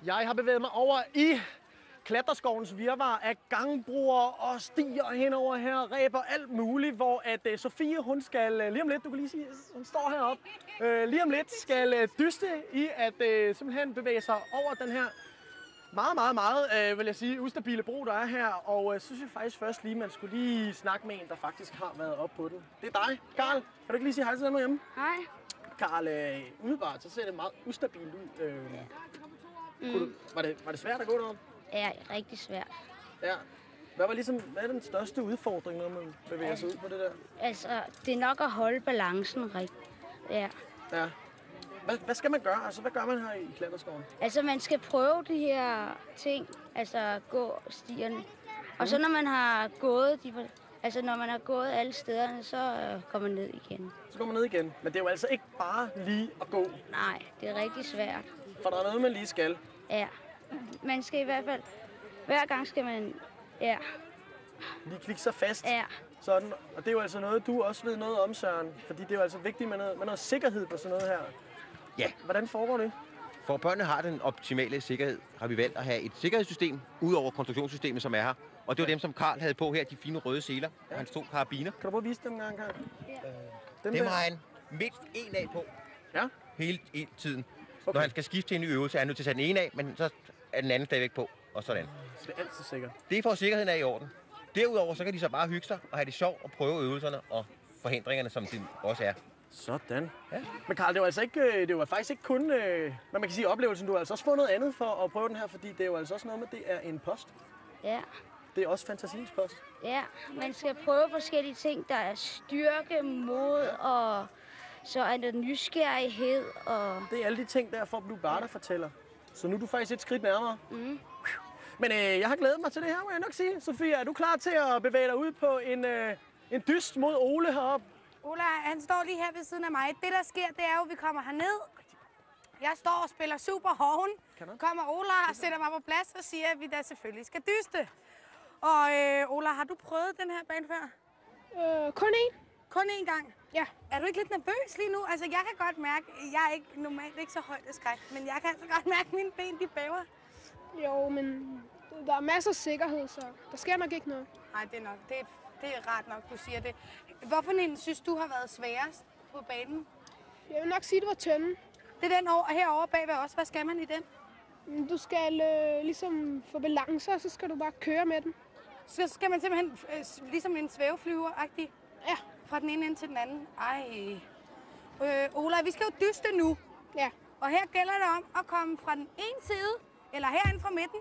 Jeg har bevæget mig over i klatreskovens virvar af gangbroer og stier henover her, ræber alt muligt, hvor at Sofie, hun skal lige om lidt, du kan lige sige, hun står heroppe, lige om lidt skal dyste i at simpelthen bevæge sig over den her meget, vil jeg sige, ustabile bro, der er her. Og synes jeg faktisk først lige, man skulle lige snakke med en, der faktisk har været oppe på den. Det er dig, Karl. Kan du ikke lige sige hej til dem hjemme? Hej. Karl, umiddelbart, så ser det meget ustabilt ud. Var det svært at gå derop? Ja, rigtig svært. Ja. Hvad er den største udfordring, når man bevæger sig ud på det der? Altså, det er nok at holde balancen rigtigt. Ja. Ja. Hvad skal man gøre? Altså, hvad gør man her i klatreskoven? Altså, man skal prøve de her ting, altså gå stierne. Og så når man har gået, når man har gået alle stederne, så kommer man ned igen. Så går man ned igen. Men det er jo altså ikke bare lige at gå. Nej, det er rigtig svært. For der er noget, man lige skal. Ja. Man skal i hvert fald, hver gang skal man, lige klikke sig fast. Ja. Sådan. Og det er jo altså noget, du også ved noget om, Søren. Fordi det er jo altså vigtigt med noget sikkerhed på sådan noget her. Ja. Hvordan foregår det? For at børnene har den optimale sikkerhed, har vi valgt at have et sikkerhedssystem ud over konstruktionssystemet, som er her. Og det var dem, som Karl havde på her, de fine røde seler, og hans 2 karabiner. Kan du prøve at vise dem en gang, Karl? Ja. Dem har han mindst en af på. Ja. Hele tiden. Okay. Når han skal skifte til en ny øvelse, er han nødt til at sætte den ene af, men så er den anden stadigvæk på, og sådan. Så det er altid sikkert. Det er for, at sikkerheden er i orden. Derudover så kan de så bare hygge sig og have det sjovt og prøve øvelserne og forhindringerne, som det også er. Sådan. Ja. Men Karl, det var faktisk ikke kun, hvad man kan sige, oplevelsen. Du har altså også fået noget andet for at prøve den her, fordi det er jo altså også noget med, det er en post. Ja. Det er også fantasiens post. Ja, man skal prøve forskellige ting. Der er styrke, mod, og så er der nysgerrighed. Og det er alle de ting, der for Blue Barter fortæller. Så nu er du faktisk et skridt nærmere. Mm. Men jeg har glædet mig til det her, må jeg nok sige. Sofie, er du klar til at bevæge dig ud på en dyst mod Ole heroppe? Ola, han står lige her ved siden af mig. Det, der sker, det er jo, at vi kommer herned. Jeg står og spiller super hoven. Kommer Ola og sætter mig på plads og siger, at vi da selvfølgelig skal dyste. Og Ola, har du prøvet den her bane før? Kun én. Kun én gang? Ja. Er du ikke lidt nervøs lige nu? Altså, jeg kan godt mærke, jeg er ikke normalt ikke så højt af skræk, men jeg kan altså godt mærke, at mine ben, de bæver. Jo, men der er masser af sikkerhed, så der sker nok ikke noget. Nej, det er nok. Det er rart nok, du siger det. Hvorfor en synes du har været sværest på banen? Jeg vil nok sige, det var tønden. Det er den herovre bagved også. Hvad skal man i den? Du skal ligesom få balance, og så skal du bare køre med den. Så skal man simpelthen ligesom en svæveflyver-agtig? Ja. Fra den ene ende til den anden? Ej. Ola, vi skal jo dyste nu. Ja. Og her gælder det om at komme fra den ene side, eller herinde fra midten,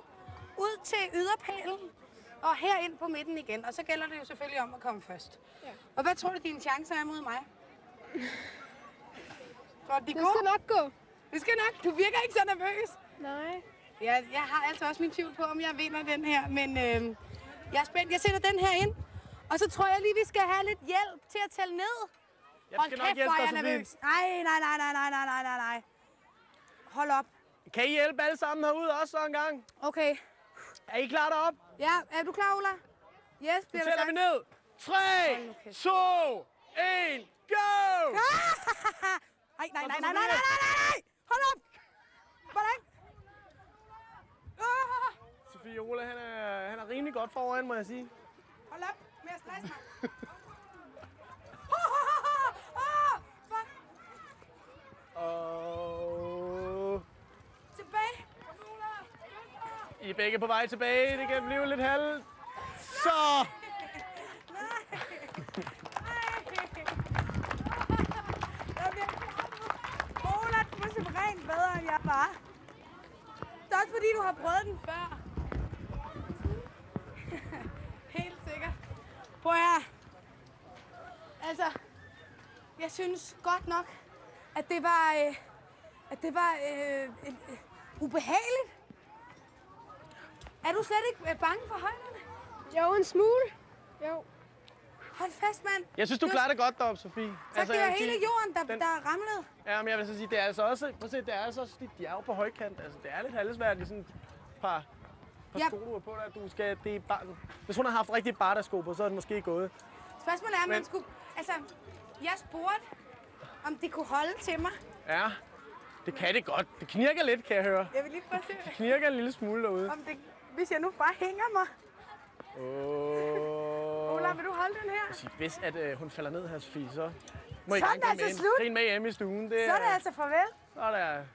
ud til yderpælen, og herind på midten igen. Og så gælder det jo selvfølgelig om at komme først. Ja. Og hvad tror du, dine chancer er mod mig? Tror du, det skal nok gå. Det skal nok. Du virker ikke så nervøs. Nej. Ja, jeg har altså også min tvivl på, om jeg vinder den her, men jeg er spændt. Jeg sætter den her ind, og så tror jeg lige, vi skal have lidt hjælp til at tælle ned. Jeg skal nok hjælpe dig, nervøs. Nej. Hold op. Kan I hjælpe alle sammen herude også så en gang? Okay. Er I klar derop? Ja, er du klar, Ola? Yes, nu tæller vi ned. 3, 2, 1, go! Nej. Hold op! Hvordan? Sofie og Ola, han er rimelig godt foran, må jeg sige. Hold op med at stresse mig. Tilbage. I er begge på vej tilbage. Det kan blive lidt halvt. Så! Ola, du er simpelthen bedre, end jeg var. Det er også fordi, du har prøvet den før. Helt sikkert. Prøv her. Altså, jeg synes godt nok, at det var ubehageligt. Er du slet ikke bange for højderne? Jo, en smule. Jo. Hold fast, mand. Jeg synes, du klarer det godt deroppe, Sofie. Så altså, det er hele jorden, der er ramlet. Ja, men jeg vil så sige, det er altså også... Prøv at se, det er altså også... De er jo på højkant. Altså, det er lidt halvsvært i sådan et par sko, du har på dig. Du skal... Det er bare... Hvis hun har haft rigtig bartersko på, så er det måske gået. Spørgsmålet er, om man skulle... Altså, jeg spurgte, om de kunne holde til mig. Ja. Det kan det godt. Det knirker lidt, kan jeg høre. Jeg vil lige prøve at se, Det knirker en lille smule derude. om det, hvis jeg nu bare hænger mig. Ola, vil du holde den her? Hvis at, hun falder ned her, Sofie, så må I Så er gerne det komme altså ind. slut. Grin med hjemme i stuen. Så er det altså farvel. Så er det...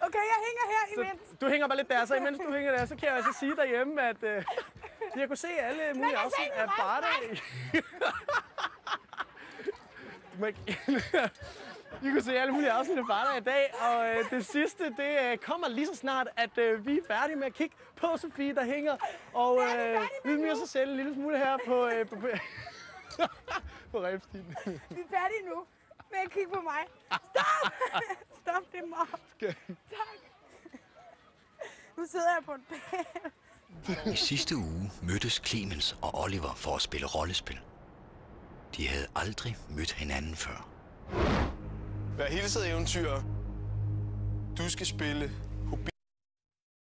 Okay, jeg hænger her imens. Du hænger bare lidt der, så imens du hænger der, så kan jeg altså sige derhjemme, at jeg kunne se alle mulige afsnit af Bardag. I kunne se alle mulige afsnit af Bardag i dag, og det sidste, det kommer lige så snart, at vi er færdige med at kigge på Sofie, der hænger, og ydmyger sig selv en lille smule her på rebstigen. Vi er færdige nu med at kigge på mig. Stop! Stop det, mor. Tak. Nu sidder jeg på en pæl. I sidste uge mødtes Clemens og Oliver for at spille rollespil. De havde aldrig mødt hinanden før. Vær hilset, eventyr. Du skal spille